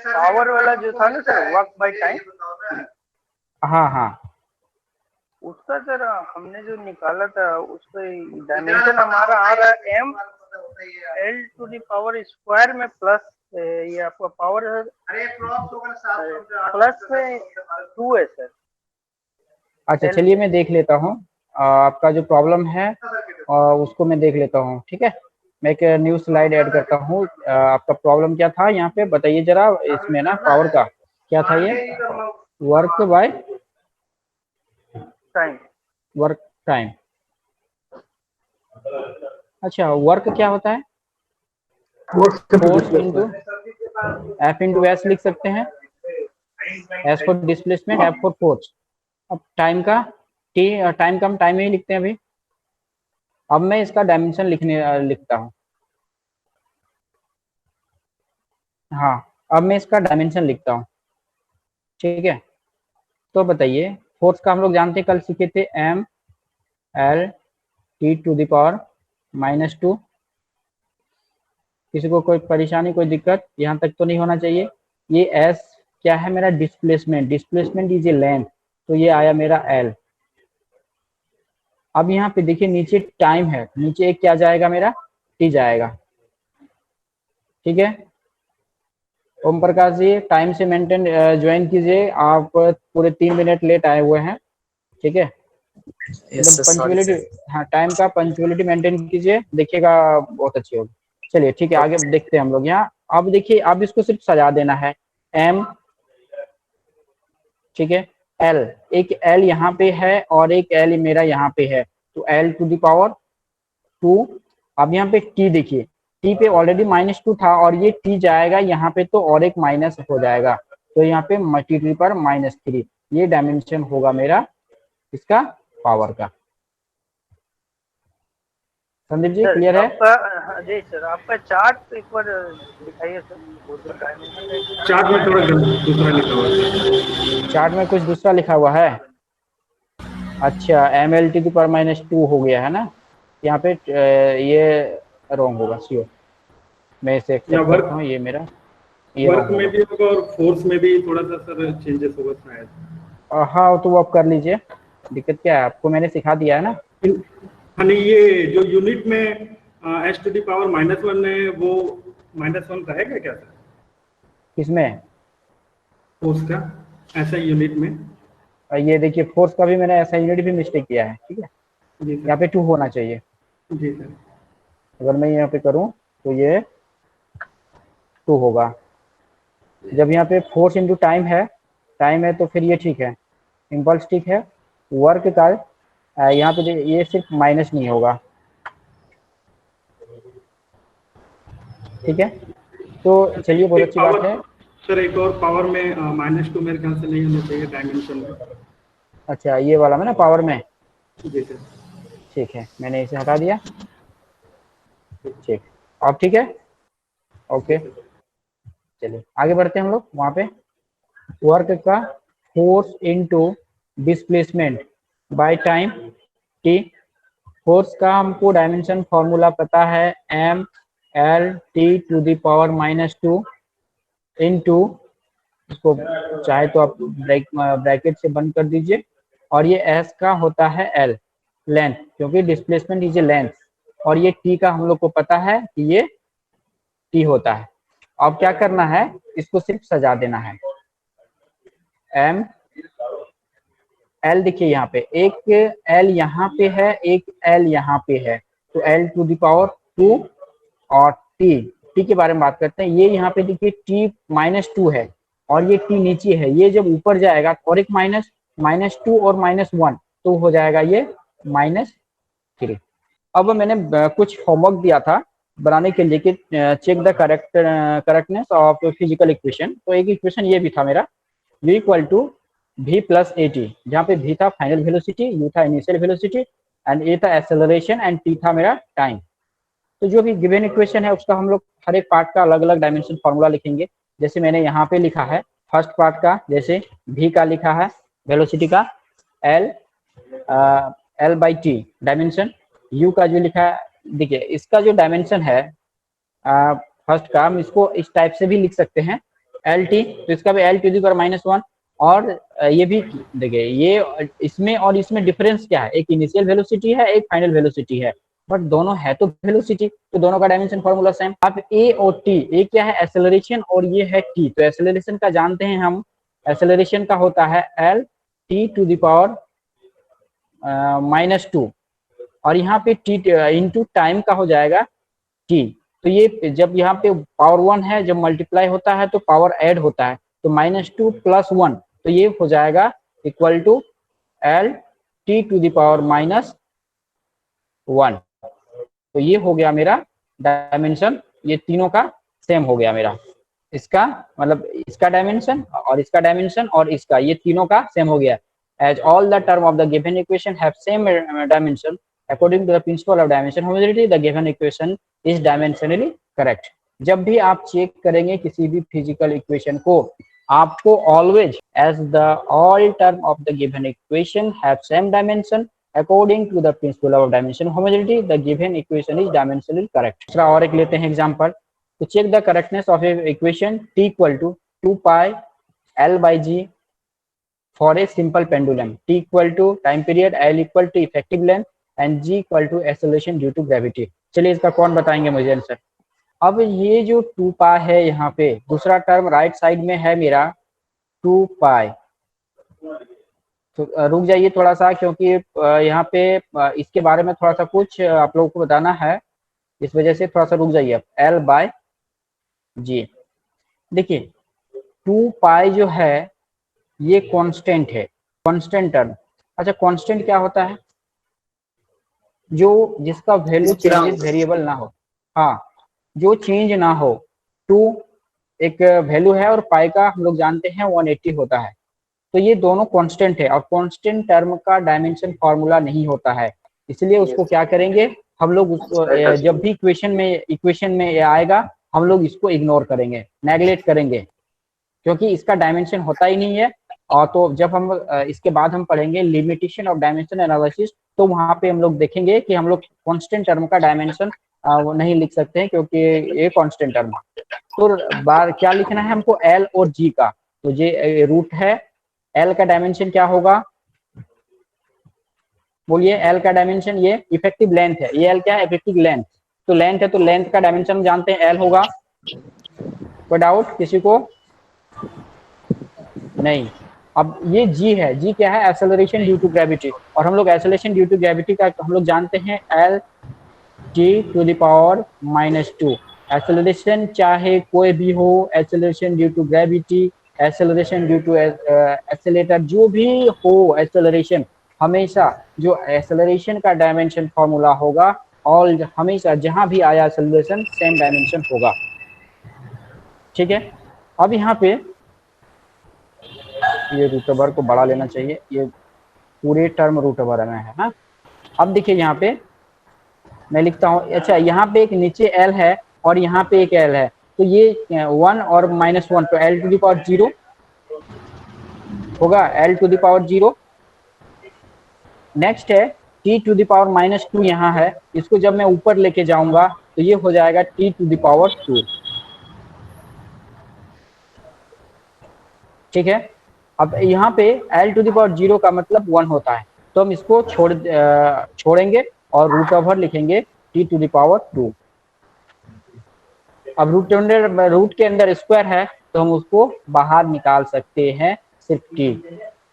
Power वाला जो था ना सर, वर्क बाय टाइम, हाँ हाँ, उसका सर हमने जो निकाला था उसका डायमेंशन हमारा आ रहा है M L to the power square में प्लस ये आपका पावर प्लस में 2 है सर। अच्छा चलिए मैं देख लेता हूँ आपका जो प्रॉब्लम है उसको मैं देख लेता हूँ, ठीक है। मैं एक न्यू स्लाइड ऐड करता हूँ। आपका प्रॉब्लम क्या था यहाँ पे बताइए जरा, इसमें ना पावर का क्या था, ये work by time, work time. अच्छा वर्क क्या होता है, force into F into S लिख सकते हैं, S for displacement, F for force. अब टाइम का टाइम का हम टाइम ही लिखते हैं अभी। अब मैं इसका डायमेंशन लिखता हूँ। हाँ अब मैं इसका डायमेंशन लिखता हूँ, ठीक है। तो बताइए फोर्स का हम लोग जानते हैं, कल सीखे थे M L T to the power -2। किसी को कोई परेशानी कोई दिक्कत यहाँ तक तो नहीं होना चाहिए। ये एस क्या है मेरा, displacement, displacement is a length, तो ये आया मेरा एल। अब यहाँ पे देखिए नीचे टाइम है, नीचे एक क्या जाएगा मेरा, टी जाएगा, ठीक है। ओम प्रकाश जी टाइम से मेंटेन ज्वाइन कीजिए, आप पूरे 3 मिनट लेट आए हुए हैं, ठीक है। एकदम पंचुअलिटी, हाँ टाइम का पंचुअलिटी मेंटेन कीजिए, देखिएगा बहुत अच्छी होगी। चलिए ठीक है आगे देखते हैं हम लोग यहाँ। अब देखिए अब इसको सिर्फ सजा देना है, एम, ठीक है, एल, एक एल यहाँ पे है और एक एल मेरा यहाँ पे है, तो एल टू द पावर 2। अब यहाँ पे टी देखिए, टी पे ऑलरेडी -2 था और ये टी जाएगा यहाँ पे तो और एक माइनस हो जाएगा, तो यहाँ पे मल्टीप्लाई पर -3, ये डायमेंशन होगा मेरा इसका पावर का। संदीप जी क्लियर है? आपका जी सर, आपका चार्ट एक बार दिखाइए सर। चार्ट में थोड़ा दूसरा लिखा हुआ है, चार्ट में कुछ दूसरा लिखा हुआ है। अच्छा एम एल टी की पावर -2 हो गया है ना यहाँ पे, ये रॉन्ग होगा श्योर, मैं इसे एक्सेप्ट करता हूँ, ये मेरा ये वर्क रॉन्ग में भी होगा और फोर्स में भी थोड़ा सा सर चेंजेस होगा शायद। हाँ तो वो आप कर लीजिए, दिक्कत क्या है, आपको मैंने सिखा दिया है ना। हाँ नहीं, ये जो यूनिट में एच टू दी पावर -1 है वो -1 रहेगा क्या सर? किसमें? फोर्स का ऐसा यूनिट में? ये देखिए फोर्स का भी मैंने ऐसा यूनिट भी मिस्टेक किया है, ठीक है। जी सर। यहाँ पे 2 होना चाहिए, जी सर। अगर मैं यहाँ पे करूँ तो ये 2 होगा। जब यहाँ पे फोर्स इंटू टाइम है तो फिर ये ठीक है, इम्पल्स ठीक है। वर्क का यहाँ पे ये सिर्फ माइनस नहीं होगा, ठीक है। तो चलिए बहुत अच्छी बात है। सर एक और पावर में -2 मेरे ख्याल से नहीं होना चाहिए डायमेंशन में। अच्छा ये वाला में ना पावर में, जी सर। ठीक है मैंने इसे हटा दिया, ठीक। अब ठीक है, ओके चलिए आगे बढ़ते हैं हम लोग। वहाँ पे वर्क का force into displacement by time T. Force का हमको डायमेंशन फॉर्मूला पता है, M L T to the power -2 into, इसको चाहे तो आप ब्रैकेट से बंद कर दीजिए, और ये एस का होता है एल, लेंथ, क्योंकि डिस्प्लेसमेंट इज ए लेंथ, और ये टी का हम लोग को पता है कि ये टी होता है। अब क्या करना है, इसको सिर्फ सजा देना है। एम एल देखिए यहाँ पे एक एल यहाँ पे है, एक एल यहाँ पे है, तो एल टू द पावर 2 और टी के बारे में बात करते हैं। ये यहाँ पे देखिए टी -2 है और ये टी नीचे है, ये जब ऊपर जाएगा और एक -2 और -1 तो हो जाएगा ये -3। अब मैंने कुछ होमवर्क दिया था बनाने के लिए कि check the correctness of physical equation. तो एक इक्वेशन ये भी था मेरा, u = v + at, जहाँ पे v था फाइनल वेलोसिटी, u था इनिशियल वेलोसिटी एंड a था एक्सेलरेशन एंड t था मेरा टाइम। तो जो भी गिवन इक्वेशन है उसका हम लोग हर एक पार्ट का अलग अलग डायमेंशन फॉर्मूला लिखेंगे। जैसे मैंने यहाँ पे लिखा है फर्स्ट पार्ट का, जैसे v का लिखा है वेलोसिटी का l/t डायमेंशन, u का जो लिखा है, देखिए इसका जो डायमेंशन है फर्स्ट का, हम इसको इस टाइप से भी लिख सकते हैं एल टी, तो इसका भी एल टू दी पावर -1। और ये भी देखिए, ये इसमें और इसमें डिफरेंस क्या है, एक इनिशियल वेलोसिटी है, एक फाइनल वेलोसिटी है, बट दोनों है तो वेलोसिटी, तो दोनों का डायमेंशन फॉर्मूला सेम। अब ए और टी, ए क्या है एक्सेलरेशन और ये है टी, तो एक्सेलरेशन का जानते हैं हम, एक्सेलरेशन का होता है L T to the power -2, और यहाँ पे टी इंटू टाइम का हो जाएगा टी। तो ये जब यहाँ पे पावर 1 है, जब मल्टीप्लाई होता है तो पावर ऐड होता है, तो -2 + 1, तो ये हो जाएगा equal to L T to the power -1। तो ये हो गया मेरा डायमेंशन, ये तीनों का सेम हो गया मेरा, इसका मतलब इसका डायमेंशन और इसका डायमेंशन और इसका, ये तीनों का सेम हो गया। As all the term of the given equation have same dimension according to the principle of dimension homogeneity, the given equation is dimensionally correct. जब भी आप चेक करेंगे किसी भी फिजिकल इक्वेशन को, आपको always as the all term of the given equation have same dimension according to the principle of dimension homogeneity, the given equation is dimensionally correct। दूसरा और एक लेते हैं example. to check the correctness of a equation t equal to 2 pi l by g for a simple pendulum, t equal to time period, l equal to effective length and g equal to acceleration due to gravity। चलिए इसका कौन बताएंगे मुझे answer. अब ये जो 2 पाई है, यहाँ पे दूसरा टर्म राइट साइड में है मेरा 2 पाई, तो रुक जाइए थोड़ा सा, क्योंकि यहाँ पे इसके बारे में थोड़ा सा कुछ आप लोगों को बताना है, इस वजह से थोड़ा सा रुक जाइए। एल बाय जी, देखिए 2 पाई जो है ये कांस्टेंट है, कांस्टेंट टर्म। अच्छा कांस्टेंट क्या होता है, जो जिसका वैल्यू चेंजेस वेरिएबल ना हो, हाँ जो चेंज ना हो। 2 एक वैल्यू है और पाई का हम लोग जानते हैं 180 होता है, तो ये दोनों कांस्टेंट है और कांस्टेंट टर्म का डायमेंशन फॉर्मूला नहीं होता है, इसलिए उसको क्या करेंगे हम लोग, उसको जब भी इक्वेशन में ये आएगा हम लोग इसको इग्नोर करेंगे, नेगलेक्ट करेंगे, क्योंकि इसका डायमेंशन होता ही नहीं है। और तो जब हम इसके बाद हम पढ़ेंगे लिमिटेशन ऑफ डायमेंशन एनालिसिस, तो वहां पे हम लोग देखेंगे कि हम लोग कांस्टेंट टर्म का डायमेंशन नहीं लिख सकते हैं, क्योंकि ये कांस्टेंट टर्म। तो बार क्या लिखना है हमको, एल और जी का, तो ये रूट है, एल का डायमेंशन क्या होगा बोलिए, एल का डायमेंशन ये इफेक्टिव लेंथ है, ये एल क्या है इफेक्टिव लेंथ, तो लेंथ है तो लेंथ का डायमेंशन जानते हैं एल होगा। कोई डाउट किसी को नहीं। अब ये जी है, जी क्या है एक्सेलरेशन ड्यू टू ग्रेविटी, और हम लोग एक्सेलरेशन ड्यू टू ग्रेविटी का हम लोग जानते हैं L T to the power -2। Acceleration चाहे कोई भी हो, acceleration due to gravity, acceleration due to accelerator, जो भी हो एक्सेलरेशन, हमेशा जो एक्सेलरेशन का डायमेंशन फॉर्मूला होगा और हमेशा जहां भी आया एक्सेलरेशन सेम डायमेंशन होगा, ठीक है। अब यहाँ पे ये रूट ओवर को बढ़ा लेना चाहिए, ये पूरे टर्म रूट ओवर में है ना। अब देखिए यहाँ पे मैं लिखता हूँ, अच्छा यहाँ पे एक नीचे एल है और यहाँ पे एक एल है, तो ये 1 और -1, तो एल टू द पावर 0 होगा, L two the power 0। Next है टी टू द पावर -2 यहाँ है, इसको जब मैं ऊपर लेके जाऊंगा तो ये हो जाएगा टी टू द पावर 2, ठीक है। अब यहाँ पे एल टू द पावर 0 का मतलब 1 होता है, तो हम इसको छोड़ेंगे और रूट ओवर लिखेंगे टी टू द पावर 2। अब रूट के अंदर स्क्वायर है तो हम उसको बाहर निकाल सकते हैं सिर्फ टी,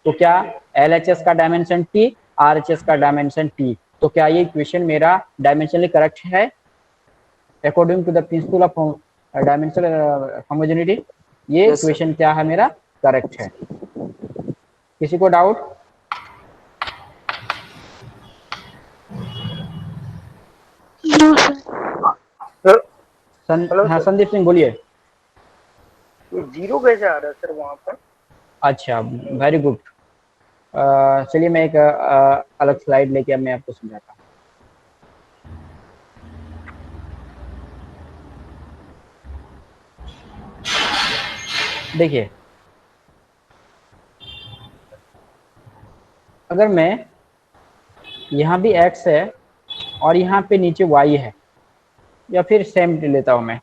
तो क्या LHS का डायमेंशन टी, RHS का डायमेंशन टी, तो क्या ये इक्वेशन मेरा डायमेंशनली करेक्ट है according to the principle of dimensional homogeneity. ये इक्वेशन क्या है मेरा करेक्ट है। किसी को डाउट? हाँ संदीप सिंह बोलिए। ये 0 कैसे आ रहा है सर वहाँ पर? अच्छा वेरी गुड, चलिए मैं एक अलग स्लाइड लेके अब मैं आपको समझाता हूँ। देखिए अगर मैं यहाँ भी x है और यहाँ पे नीचे y है, या फिर सेम लेता हूँ मैं,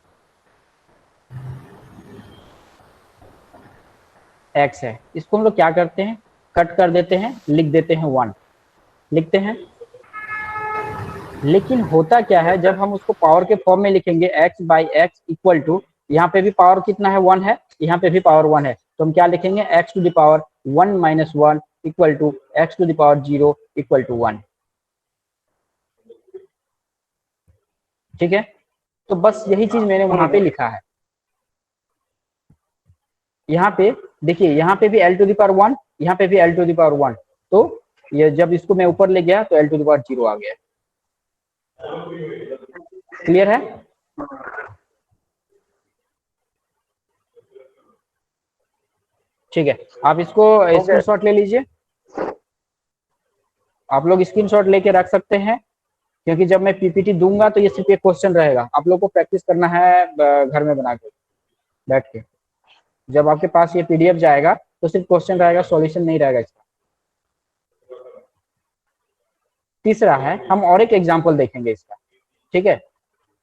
x है, इसको हम लोग क्या करते हैं, कट कर देते हैं, लिख देते हैं 1 लिखते हैं। लेकिन होता क्या है, जब हम उसको पावर के फॉर्म में लिखेंगे x by x equal to, यहाँ पे भी पावर कितना है 1 है, यहाँ पे भी पावर 1 है, तो हम क्या लिखेंगे x to the power 1 minus 1 equal to x to the power 0 equal to 1। ठीक है, तो बस यही चीज मैंने वहां पे लिखा है। यहाँ पे देखिए, यहाँ पे भी l टू द पावर 1, यहाँ पे भी l टू द पावर 1, तो ये जब इसको मैं ऊपर ले गया तो l टू द पावर 0 आ गया। क्लियर है? ठीक है, आप इसको स्क्रीनशॉट ले लीजिए, आप लोग स्क्रीनशॉट लेके रख सकते हैं, क्योंकि जब मैं पीपीटी दूंगा तो ये सिर्फ एक क्वेश्चन रहेगा, आप लोग को प्रैक्टिस करना है घर में बना के बैठ के। जब आपके पास ये पीडीएफ जाएगा तो सिर्फ क्वेश्चन रहेगा, सॉल्यूशन नहीं रहेगा इसका। तीसरा है, हम और एक एग्जांपल देखेंगे इसका। ठीक है,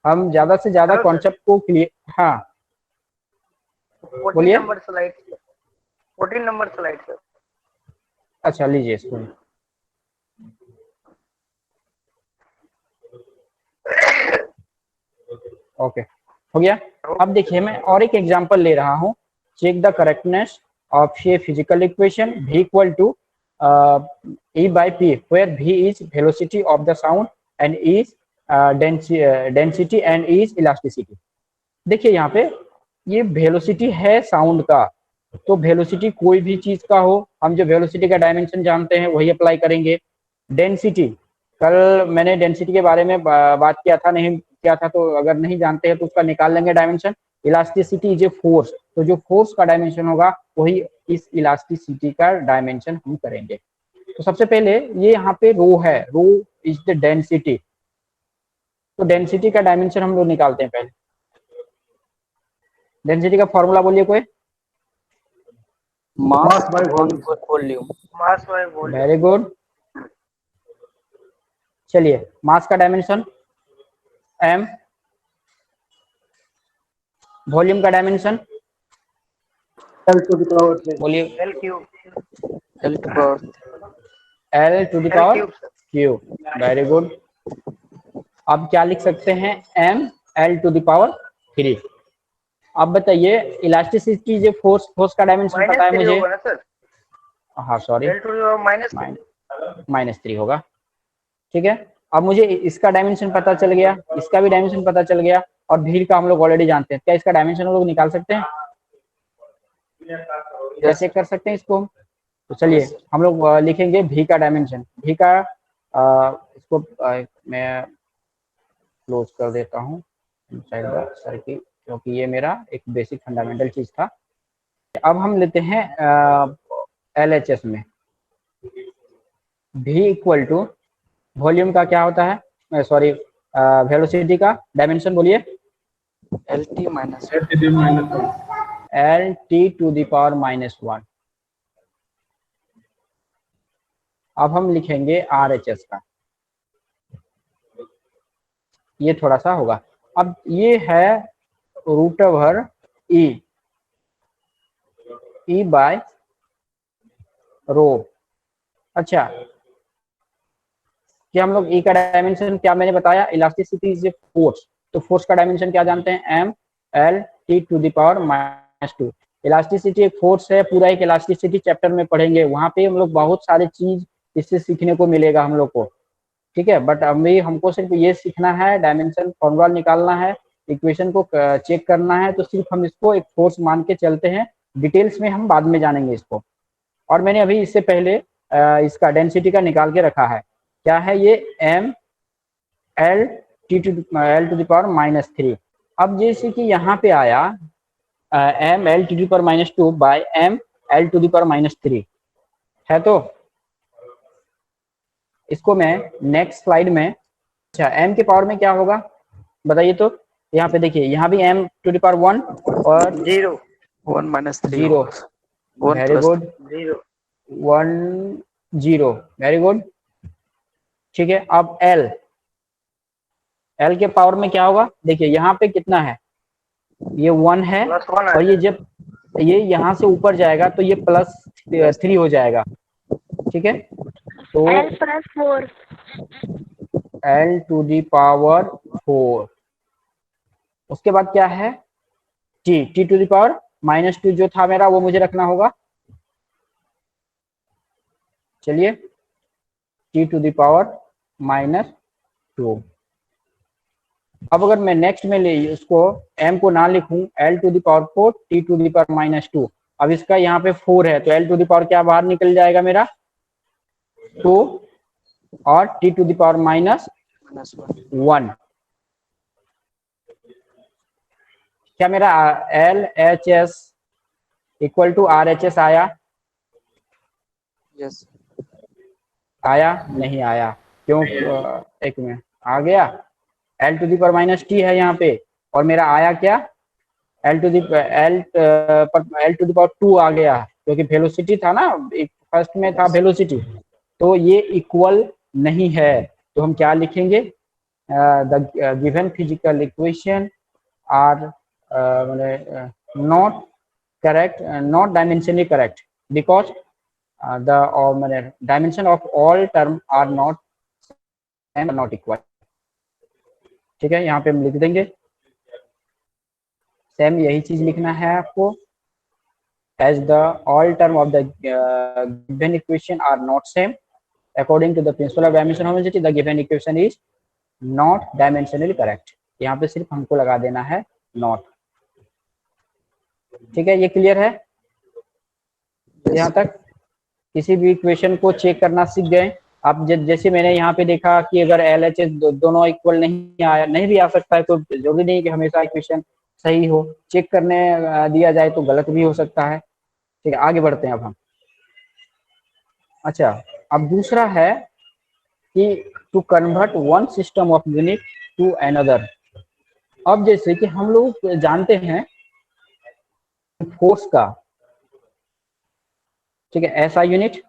हम ज्यादा से ज्यादा कॉन्सेप्ट को क्लियर, हाँ बोलिए। 14 नंबर स्लाइड सर। अच्छा लीजिए इसको। ओके, हो गया। अब देखिए, मैं और एक एग्जांपल ले रहा हूँ। Check the correctness of a physical equation v equal to e by p, where v is velocity of the sound and is density and is elasticity। देखिए यहाँ पे ये वेलोसिटी है साउंड का, तो वेलोसिटी कोई भी चीज का हो, हम जो वेलोसिटी का डायमेंशन जानते हैं वही अप्लाई करेंगे। डेंसिटी, कल मैंने डेंसिटी के बारे में बात किया था, नहीं किया था तो अगर नहीं जानते हैं तो उसका निकाल लेंगे dimension. Elasticity is a force, तो जो फोर्स का डायमेंशन होगा वही इस इलास्टिसिटी का डायमेंशन हम करेंगे। तो सबसे पहले ये यहाँ पे रो है, रो इज द डेंसिटी, तो डेंसिटी का डायमेंशन हम लोग निकालते हैं। पहले डेंसिटी का फॉर्मूला बोलिए कोई। Mass by volume. Mass by volume. Very good. चलिए, मास का डायमेंशन m, वॉल्यूम का dimension L to the power 3। बोलिए। L cube. L to power L to the power cube, very good. अब क्या लिख सकते हैं, m L to the power 3। अब बताइए, इलास्टिसिटी जो फोर्स का डायमेंशन पता है मुझे। हाँ sorry, L to the power -3 होगा। ठीक है, अब मुझे इसका डायमेंशन पता चल गया, इसका भी डायमेंशन पता चल गया, और भीड़ का हम लोग ऑलरेडी जानते हैं। क्या इसका डायमेंशन हम लोग निकाल सकते हैं? कैसे कर सकते हैं इसको? तो चलिए हम लोग लिखेंगे भी का डायमेंशन। भी का इसको मैं क्लोज कर देता हूँ सर की, क्योंकि ये मेरा एक बेसिक फंडामेंटल चीज था। अब हम लेते हैं LHS में भी इक्वल टू वॉल्यूम का क्या होता है, सॉरी वेलोसिटी का डायमेंशन बोलिए। LT minus LT to the power -1। अब हम लिखेंगे RHS का, ये थोड़ा सा होगा। अब ये है √E, E बाय रो। अच्छा, कि हम लोग E का डायमेंशन क्या मैंने बताया, इलास्टिसिटी इज ए फोर्स, तो फोर्स का डायमेंशन क्या जानते हैं, m L T to the power -2। Elasticity एक फोर्स है, पूरा एक इलास्टिसिटी चैप्टर में पढ़ेंगे, वहां पे हम लोग बहुत सारे चीज इससे सीखने को मिलेगा हम लोग को। ठीक है, बट अभी हमको सिर्फ ये सीखना है, डायमेंशन फॉर्मूला निकालना है, इक्वेशन को चेक करना है, तो सिर्फ हम इसको एक फोर्स मान के चलते हैं। डिटेल्स में हम बाद में जानेंगे इसको। और मैंने अभी इससे पहले इसका डेंसिटी का निकाल के रखा है, क्या है ये, m L T to the power -3। अब जैसे कि यहाँ पे आया m L T to the power -2 by m L to the power -3 है, तो इसको मैं नेक्स्ट स्लाइड में, अच्छा m के पावर में क्या होगा बताइए। तो यहाँ पे देखिए, यहाँ भी m टू द पावर 1 और 0 1 minus 3 0, 1 very good, 1 0, very good. ठीक है, अब L के पावर में क्या होगा, देखिए यहाँ पे कितना है, ये 1 है, और ये जब ये यहाँ से ऊपर जाएगा तो ये +3 हो जाएगा, ठीक है। तो L+4 L⁴, उसके बाद क्या है T⁻⁻2 जो था मेरा वो मुझे रखना होगा। चलिए T⁻⁻2। अब अगर मैं नेक्स्ट में ले उसको m को ना लिखूं L⁴ T⁻⁻2, अब इसका यहाँ पे 4 है तो L⁴ क्या बाहर निकल जाएगा मेरा 2 और T⁻⁻1 क्या मेरा LHS = RHS आया? यस आया नहीं आया क्यों? एक मिनट, आ गया L⁻T है यहाँ पे और मेरा आया क्या L⁴ आ गया क्योंकि वेलोसिटी था ना, फर्स्ट में था वेलोसिटी, तो ये इक्वल नहीं है। तो हम क्या लिखेंगे the given physical equation are not correct, not dimensionally correct because the dimension of all term are not and not equal। ठीक है, यहाँ पे हम लिख देंगे सेम यही चीज लिखना है आपको as the all term of the given equation are not same according to the principle of dimension homogeneity the given equation is not dimensionally correct। यहाँ पे सिर्फ हमको लगा देना है not। ठीक है, ये क्लियर है यहाँ तक? किसी भी इक्वेशन को चेक करना सीख गए आप। जैसे मैंने यहाँ पे देखा कि अगर LHS दोनों इक्वल नहीं भी आ सकता है तो जरूरी नहीं कि हमेशा इक्वेशन सही हो, चेक करने दिया जाए तो गलत भी हो सकता है। ठीक है, आगे बढ़ते हैं अब हम। अच्छा, अब दूसरा है कि to convert one system of unit to another. अब जैसे कि हम लोग जानते हैं फोर्स का, ठीक है, SI यूनिट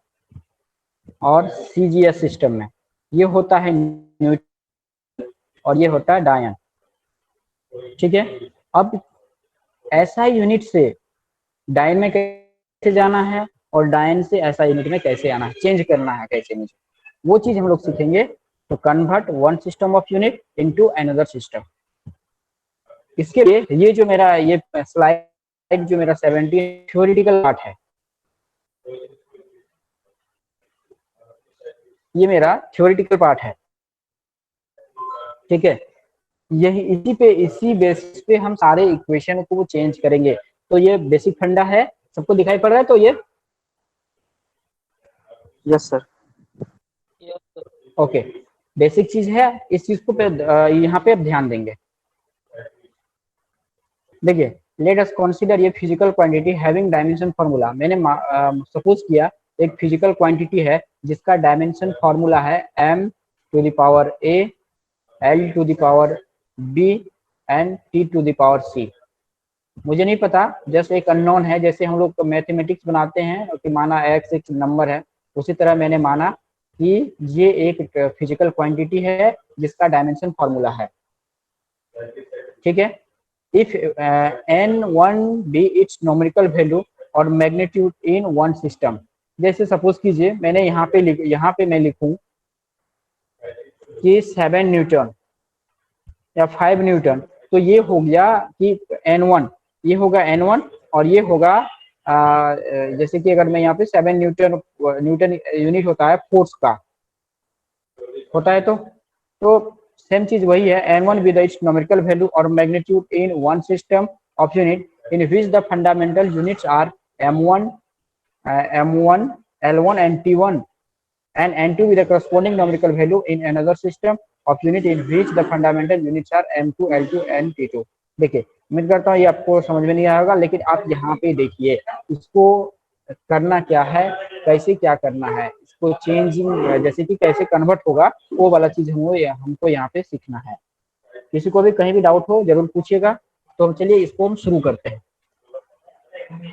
और CGS सिस्टम में ये होता है न्यूटन और ये होता है डायन। ठीक है, अब SI यूनिट से डायन में कैसे जाना है और डायन से SI यूनिट में कैसे आना है, चेंज करना है कैसे मुझे, वो चीज हम लोग सीखेंगे। तो convert one system of unit into another system. इसके लिए ये जो मेरा ये स्लाइड जो मेरा 17 थ्योरेटिकल पार्ट है, ये मेरा थ्योरेटिकल पार्ट है। ठीक है, यही इसी बेसिस पे हम सारे इक्वेशन को चेंज करेंगे। तो ये बेसिक फंडा है, सबको दिखाई पड़ रहा है? तो ये यस सर ओके, बेसिक चीज है, इस चीज को यहाँ पे अब ध्यान देंगे। देखिए, लेट अस कंसीडर ये physical quantity having dimension formula. मैंने सपोज किया एक फिजिकल क्वांटिटी है जिसका डायमेंशन फार्मूला है m⁴ L⁴B एंड T⁴C। मुझे नहीं पता, जस्ट एक अननोन है। जैसे हम लोग मैथमेटिक्स बनाते हैं कि माना x एक नंबर है, उसी तरह मैंने माना कि ये एक फिजिकल क्वांटिटी है जिसका डायमेंशन फार्मूला है। ठीक है, if n1 be its numerical value और मैग्नीट्यूड इन वन सिस्टम। जैसे सपोज कीजिए मैंने यहाँ पे मैं लिखूं कि 7 न्यूटन या 5 न्यूटन, तो ये हो गया कि n1, ये होगा n1 और ये होगा जैसे कि अगर मैं यहाँ पे 7 न्यूटन यूनिट होता है फोर्स का होता है, तो सेम चीज वही है। n1 with its numerical value और magnitude in one system of unit in which the fundamental units are m1 L1 and T1 and n2 with the corresponding numerical value in another system of unit in which the fundamental units are m2 L2 and T2। देखिए, उम्मीद करता हूँ ये आपको समझ में नहीं आया होगा, लेकिन आप यहाँ पे देखिए इसको करना क्या है, कैसे क्या करना है, इसको चेंजिंग जैसे कि कैसे कन्वर्ट होगा वो वाला चीज हमको यहाँ पे सीखना है। किसी को भी कहीं भी डाउट हो जरूर पूछिएगा। तो हम चलिए इसको हम शुरू करते हैं।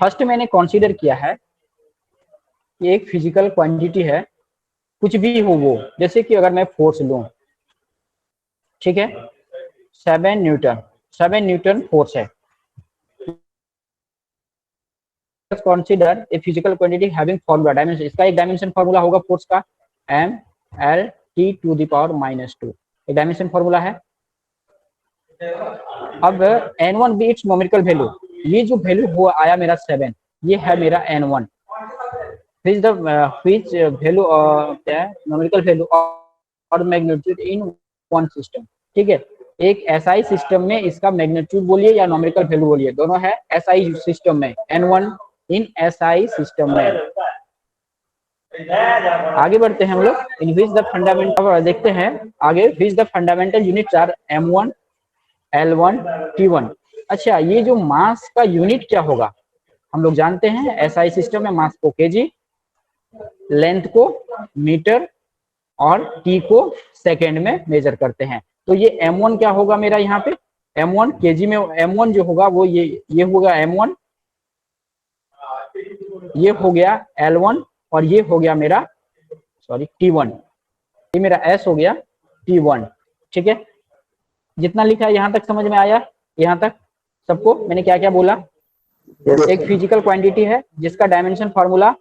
फर्स्ट मैंने कंसीडर किया है कि एक फिजिकल क्वांटिटी है, कुछ भी हो वो, जैसे कि अगर मैं फोर्स लूं, ठीक है, 7 न्यूटन फोर्स है। consider a physical quantity having formula dimension, इसका एक डायमेंशन फॉर्मूला होगा फोर्स का mLT⁻², एक डायमेंशन फॉर्मूला है। अब n1 भी इट्स न्यूमेरिकल वैल्यू, ये जो वैल्यू हुआ आया मेरा 7, ये है मेरा n1, which वैल्यू क्या है, न्यूमेरिकल वैल्यू और मैग्नीट्यूड इन वन सिस्टम। ठीक है, एक एसआई सिस्टम में इसका मैग्नीट्यूड बोलिए या न्यूमेरिकल वैल्यू बोलिए, दोनों है एसआई सिस्टम में, n1 इन एसआई सिस्टम में। आगे बढ़ते हैं हम लोग, इन विच द फंडामेंटल, देखते हैं आगे, which the fundamental units are m1 L1 T1। अच्छा, ये जो मास का यूनिट क्या होगा, हम लोग जानते हैं एसआई सिस्टम में मास को केजी, लेंथ को मीटर और टी को सेकेंड में मेजर करते हैं। तो ये m1 क्या होगा मेरा यहाँ पे, m1 केजी में, m1 जो होगा वो ये होगा m1, ये हो गया L1 और ये हो गया मेरा T1, ये मेरा S हो गया T1। ठीक है, जितना लिखा है यहाँ तक समझ में आया, यहाँ तक सबको मैंने क्या क्या बोला। एक फिजिकल क्वांटिटी है जिसका डायमेंशन फॉर्मूला,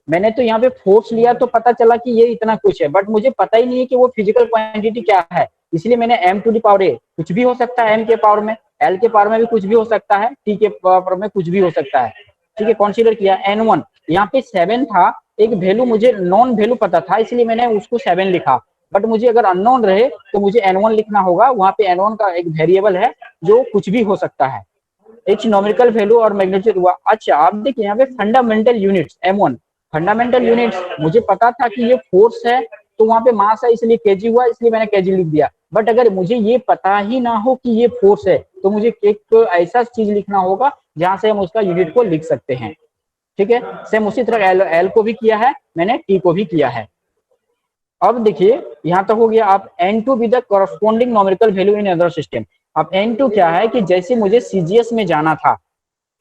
मैंने तो यहाँ पे फोर्स लिया तो पता चला कि ये इतना कुछ है, बट मुझे पता ही नहीं है कि वो फिजिकल क्वांटिटी क्या है, इसलिए मैंने m⁴ कुछ भी हो सकता है, m के पावर में, l के पावर में भी कुछ भी हो सकता है, t के पावर में कुछ भी हो सकता है। ठीक है, कंसीडर किया n1, यहाँ पे 7 था, एक वैल्यू मुझे नॉन वैल्यू पता था इसलिए मैंने उसको 7 लिखा, बट मुझे अगर अननोन रहे तो मुझे n1 लिखना होगा, वहाँ पे n1 का एक वेरिएबल है जो कुछ भी हो सकता है, एच न्यूमेरिकल वैल्यू और मैग्नीट्यूड हुआ। अच्छा, आप देखिए यहाँ पे fundamental units m1, fundamental units मुझे पता था कि ये फोर्स है तो वहां पे मास है इसलिए केजी हुआ, इसलिए मैंने केजी लिख दिया, बट अगर मुझे ये पता ही ना हो कि ये फोर्स है तो मुझे एक तो ऐसा चीज लिखना होगा जहां से हम उसका यूनिट को लिख सकते हैं। ठीक है, सेम उसी तरह एल को भी किया है मैंने, टी को भी किया है। अब देखिए यहाँ तक हो गया, आप n2 with the corresponding numerical value in other system. अब n2 क्या है कि जैसे मुझे सीजीएस में जाना था,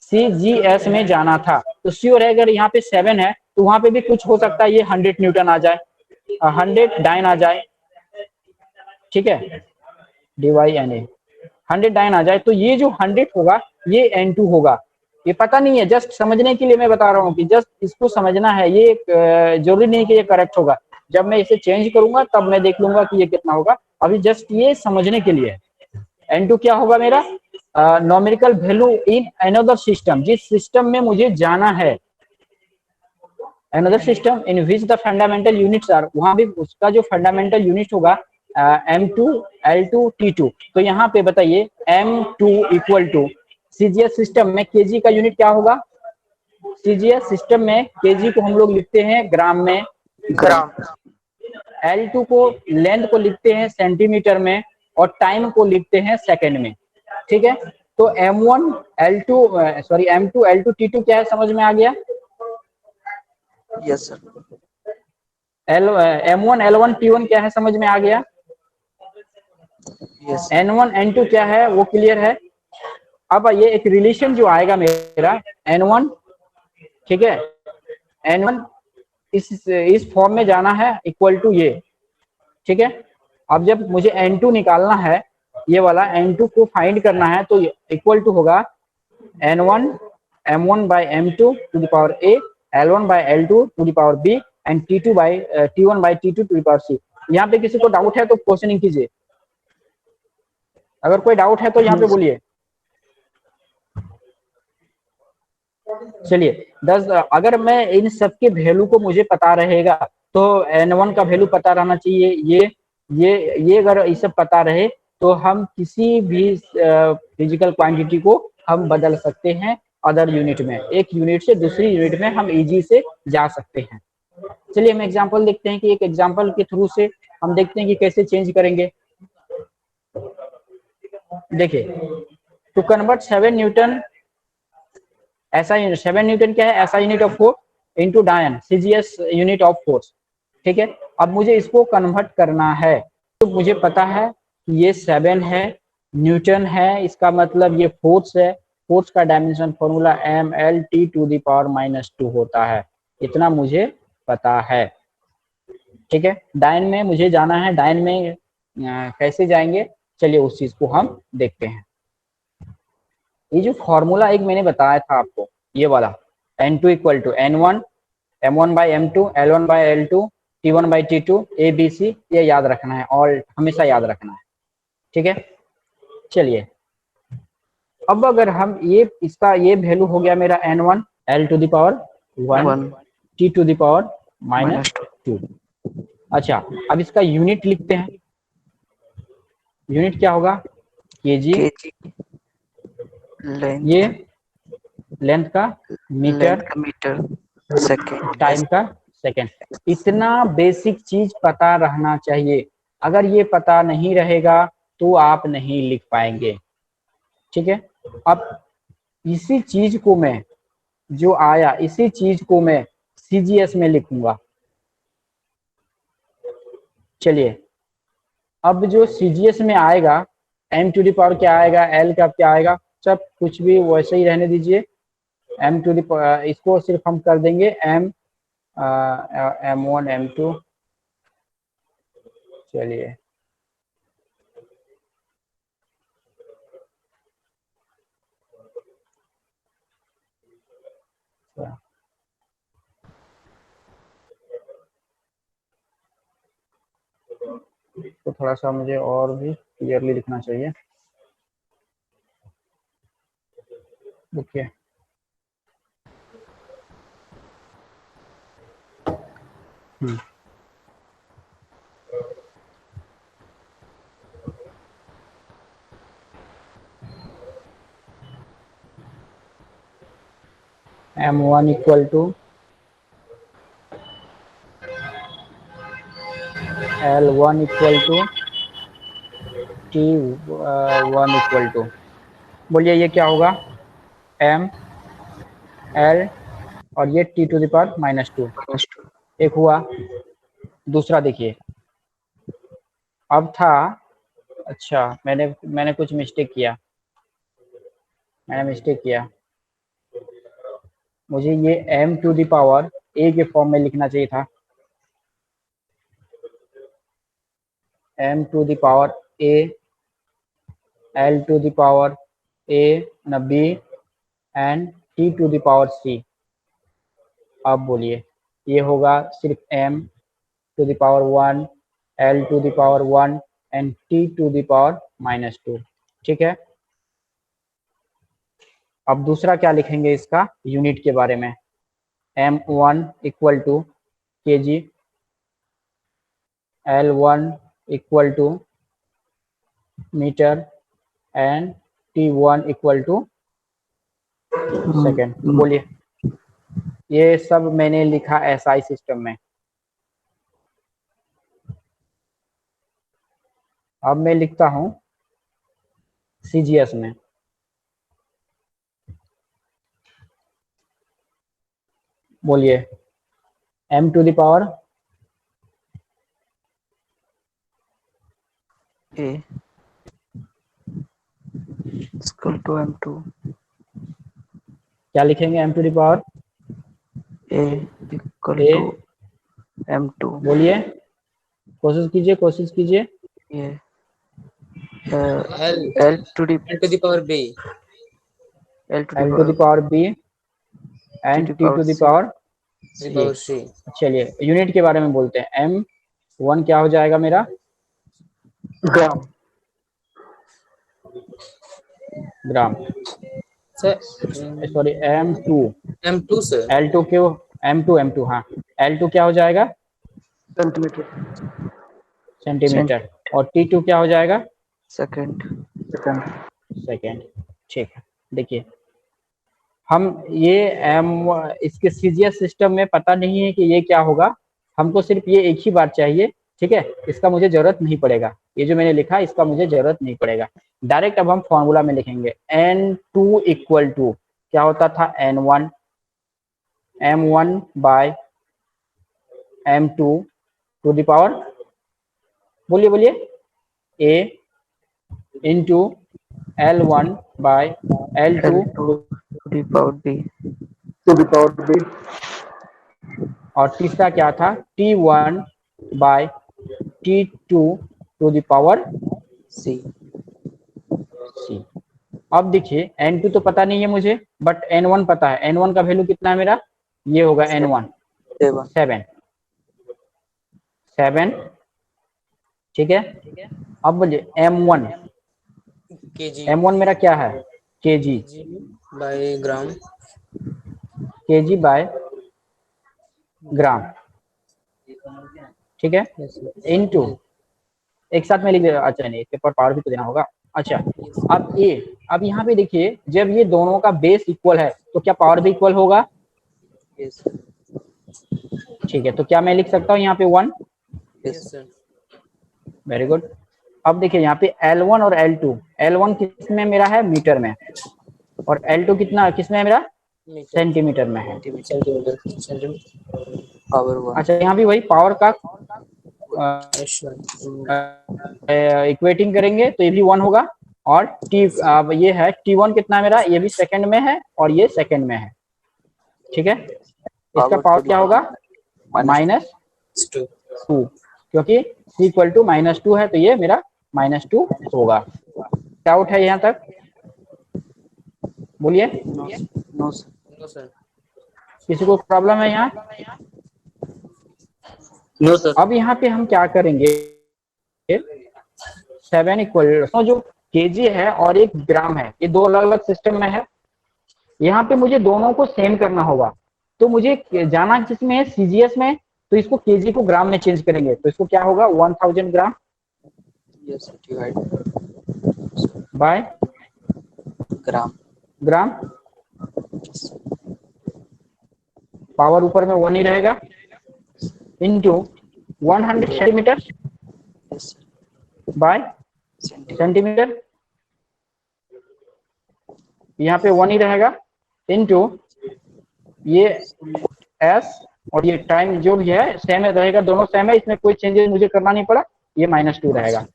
सीजीएस में जाना था तो श्योर है अगर यहाँ पे 7 है तो वहां पे भी कुछ हो सकता है, ये 100 न्यूटन आ जाए, 100 डाइन आ जाए। ठीक है, DYNA 100 डाइन आ जाए, तो ये जो 100 होगा ये n2 होगा। ये पता नहीं है, जस्ट समझने के लिए मैं बता रहा हूँ कि जस्ट इसको समझना है, ये जरूरी नहीं कि ये करेक्ट होगा, जब मैं इसे चेंज करूंगा तब मैं देख लूंगा कि ये कितना होगा, अभी जस्ट ये समझने के लिए। n2 क्या होगा मेरा, numerical value in another system, जिस सिस्टम में मुझे जाना है, another system in which the fundamental units are, वहां भी उसका जो फंडामेंटल यूनिट होगा m2 L2 T2। तो यहाँ पे बताइए m2 equal to CGS system में केजी का यूनिट क्या होगा, सीजीएस सिस्टम में केजी को हम लोग लिखते हैं ग्राम में, ग्राम, L2 को लेंथ को लिखते हैं सेंटीमीटर में और टाइम को लिखते हैं सेकंड में। ठीक है, तो m2 L2 T2 क्या है समझ में आ गया, yes sir, m1 L1 T1 क्या है समझ में आ गया, यस, n1 n2 क्या है वो क्लियर है। अब ये एक रिलेशन जो आएगा मेरा n1, ठीक है, n1 इस फॉर्म में जाना है इक्वल टू ये। ठीक है, अब जब मुझे n2 निकालना है, ये वाला n2 को फाइंड करना है, तो इक्वल टू होगा n1 m1 by m2 to the power a, l1 by l2 to the power b and t1 by t2 to the power c। यहाँ पे किसी को डाउट है तो क्वेश्चनिंग कीजिए, अगर कोई डाउट है तो यहाँ पे बोलिए। चलिए 10, अगर मैं इन सब के वैल्यू को मुझे पता रहेगा तो n1 का वैल्यू पता रहना चाहिए, ये अगर ये सब पता रहे तो हम किसी भी फिजिकल क्वांटिटी को हम बदल सकते हैं अदर यूनिट में, एक यूनिट से दूसरी यूनिट में हम इजी से जा सकते हैं। चलिए हम एग्जांपल देखते हैं कि एक एग्जांपल के थ्रू से हम देखते हैं कि कैसे चेंज करेंगे। देखिए, टू कन्वर्ट 7 न्यूटन, ऐसा 7 न्यूटन क्या है, ऐसा यूनिट ऑफ फोर्स इनटू डायन सीजीएस यूनिट ऑफ फोर्स। ठीक है, अब मुझे इसको कन्वर्ट करना है, तो मुझे पता है कि ये 7 है, न्यूटन है, इसका मतलब ये फोर्स है, फोर्स का डायमेंशन फॉर्मूला mLT⁻² होता है, इतना मुझे पता है। ठीक है, डायन में मुझे जाना है, डायन में कैसे जाएंगे, चलिए उस चीज को हम देखते हैं। ये जो फॉर्मूला एक मैंने बताया था आपको, ये वाला n2 equal to n1 m1 by m2 l1 by l2 t1 by t2 a b c, ये याद रखना है और हमेशा याद रखना है, ठीक है। चलिए अब अगर हम ये इसका ये वैल्यू हो गया मेरा n1 l to the power 1 1 t to the power minus -2। अच्छा अब इसका यूनिट लिखते हैं, यूनिट क्या होगा kg, kg length ये लेंथ का मीटर, length का मीटर सेकेंड टाइम का सेकंड। इतना बेसिक चीज पता रहना चाहिए, अगर ये पता नहीं रहेगा तो आप नहीं लिख पाएंगे, ठीक है। अब इसी चीज को मैं जो आया इसी चीज को मैं सीजीएस में लिखूंगा। चलिए अब जो सीजीएस में आएगा m टू द पावर क्या आएगा, l का क्या आएगा, सब कुछ भी वैसे ही रहने दीजिए। m टू द इसको सिर्फ हम कर देंगे m1 m2। चलिए तो थोड़ा सा मुझे और भी क्लियरली लिखना चाहिए। देखिए m1 equal to l1 equal to t1 equal to, बोलिए ये क्या होगा, m l और ये t टू द पावर -2, एक हुआ। दूसरा देखिए अब था, अच्छा मैंने कुछ मिस्टेक किया, मुझे ये m to the power a के फॉर्म में लिखना चाहिए था, m to the power a, l to the power a न b and t to the power c। अब बोलिए ये होगा सिर्फ m to the power 1, l to the power 1 and t to the power -2, ठीक है। अब दूसरा क्या लिखेंगे इसका यूनिट के बारे में, m1 equal to kg, l1 equal to metre and t1 equal to second. बोलिए ये सब मैंने लिखा एसआई सिस्टम में। अब मैं लिखता हूं सीजीएस में, बोलिए m to the power a equal to m2 क्या लिखेंगे m to the power a equal a, to m2, बोलिए कोशिश कीजिए ये L l to the to the power b l to l to the power b and t to the c power to the power c चलिए unit के बारे में बोलते हैं, m1 क्या हो जाएगा मेरा gram, gram, sir sorry m2 m2 sir l2 क्यों m2 हाँ l2 क्या हो जाएगा सेंटीमीटर, सेंटीमीटर और t2 क्या हो जाएगा सेकेंड सेकेंड, ठीक है। देखिए हम ये इसके सीजीएस सिस्टम में पता नहीं है कि ये क्या होगा, हमको सिर्फ ये एक ही बार चाहिए, ठीक है। इसका मुझे जरूरत नहीं पड़ेगा, ये जो मैंने लिखा इसका मुझे जरूरत नहीं पड़ेगा। डायरेक्ट अब हम फॉर्मूला में लिखेंगे n2 इक्वल टू क्या होता था n1 m1 by m2 to the power, बोलिए a into l1 by l2 to the power b to the power B, और तीसरा क्या था t1 by t2 to the power c c। अब देखिए n2 तो पता नहीं है मुझे, बट N1 पता है, N1 का वैल्यू कितना है मेरा, ये होगा N1 7 7, ठीक है। अब बोलिए M1, kg M1 मेरा क्या है, kg, by gram kg by gram, ठीक है, yes sir. इनटू, एक साथ में लिख दे, अच्छा नहीं इसके पर पावर भी तो देना होगा। अच्छा अब ये, अब यहाँ पे देखिए जब ये दोनों का बेस इक्वल है तो क्या पावर भी इक्वल होगा, yes ठीक है। तो क्या मैं लिख सकता हूँ यहाँ पे 1, yes sir. Very good. अब देखिए यहाँ पे L1 और L2, L1 किस में मेरा है, मीटर में, और L2 कितना किस में है मेरा, Meter सेंटीमीटर में है। centimeter power 1 अच्छा यहाँ भी वही पावर का yes sir. इक्वेटिंग करेंगे तो ये भी 1 होगा, और टी ये है T1 कितना मेरा, ये भी सेकंड में है और ये सेकंड में है, ठीक है। इसका Power पावर to क्या होगा, माइनस Two. 2, क्योंकि C इक्वल टू -2 है तो ये मेरा -2 होगा। डाउट है यहाँ तक, बोलिए, no sir No sir. किसी को प्रॉब्लम है यहाँ। No sir. अब यहाँ पे हम क्या करेंगे, 7 इक्वल जो केजी है और एक ग्राम है, ये दो अलग अलग सिस्टम में है। यहाँ पे मुझे दोनों को सेम करना होगा, तो मुझे जाना किसमें है, सीजीएस में, तो इसको केजी को ग्राम में चेंज करेंगे, तो इसको क्या होगा 1000 gram yes divide by gram gram, power ऊपर में 1 ही रहेगा, into 100 centimetre yes by centimeter centimetre, यहाँ पे 1 ही रहेगा, इंटू ये एस, और ये टाइम जो भी है सेम रहेगा, दोनों सेम है, इसमें कोई चेंजेस मुझे करना नहीं पड़ा, ये -2 रहेगा।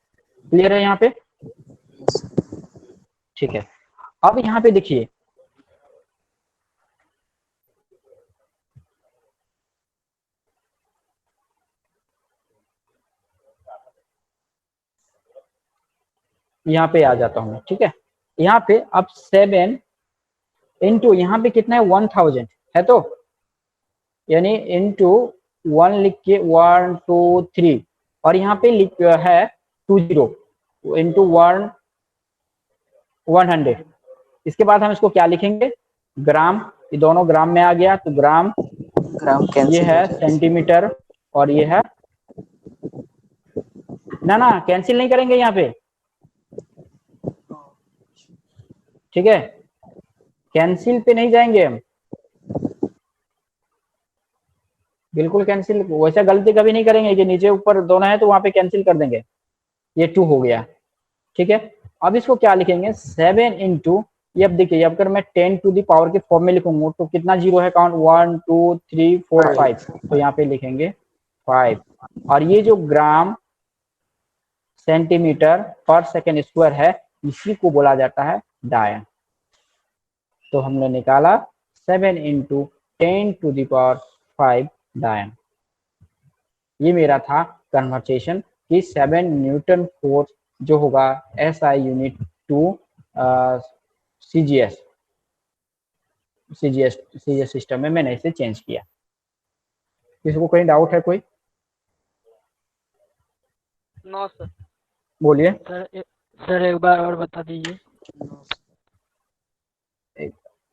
क्लियर है यहाँ पे, ठीक है। अब यहाँ पे देखिए यहाँ पे आ जाता हूँ, ठीक है। यहाँ पे अब 7 इंटू यहाँ पे कितना है 1000 है, तो यानी इंटू 1 लिख के 1 2 3, और यहाँ पे लिख है 20 इंटू 100। इसके बाद हम इसको क्या लिखेंगे, ग्राम, ये दोनों ग्राम में आ गया, तो ग्राम, ये है सेंटीमीटर, और ये है ना कैंसिल नहीं करेंगे यहाँ पे, ठीक है, कैंसिल पे नहीं जाएंगे हम, बिल्कुल कैंसिल, वैसा गलती कभी नहीं करेंगे कि नीचे ऊपर दोनों है तो वहां पे कैंसिल कर देंगे, ये 2 हो गया, ठीक है। अब इसको क्या लिखेंगे 7 इंटू, ये अब देखिए अब अगर मैं 10 टू दी पावर के फॉर्म में लिखूंगा तो कितना जीरो है काउंट, 1 2 3 4 5, तो यहाँ पे लिखेंगे 5, और ये जो ग्राम सेंटीमीटर पर सेकेंड स्क्वायर है, इसी को बोला जाता है डायन। तो हमने निकाला 7 इंटू 10 टू दी पावर 5 डायन। ये मेरा था कन्वर्सेशन कि 7 न्यूटन फोर्स जो होगा SI unit to CGS system में मैंने इसे चेंज किया। किसी को कोई डाउट है कोई, नो सर। बोलिए। सर एक बार और बता दीजिए।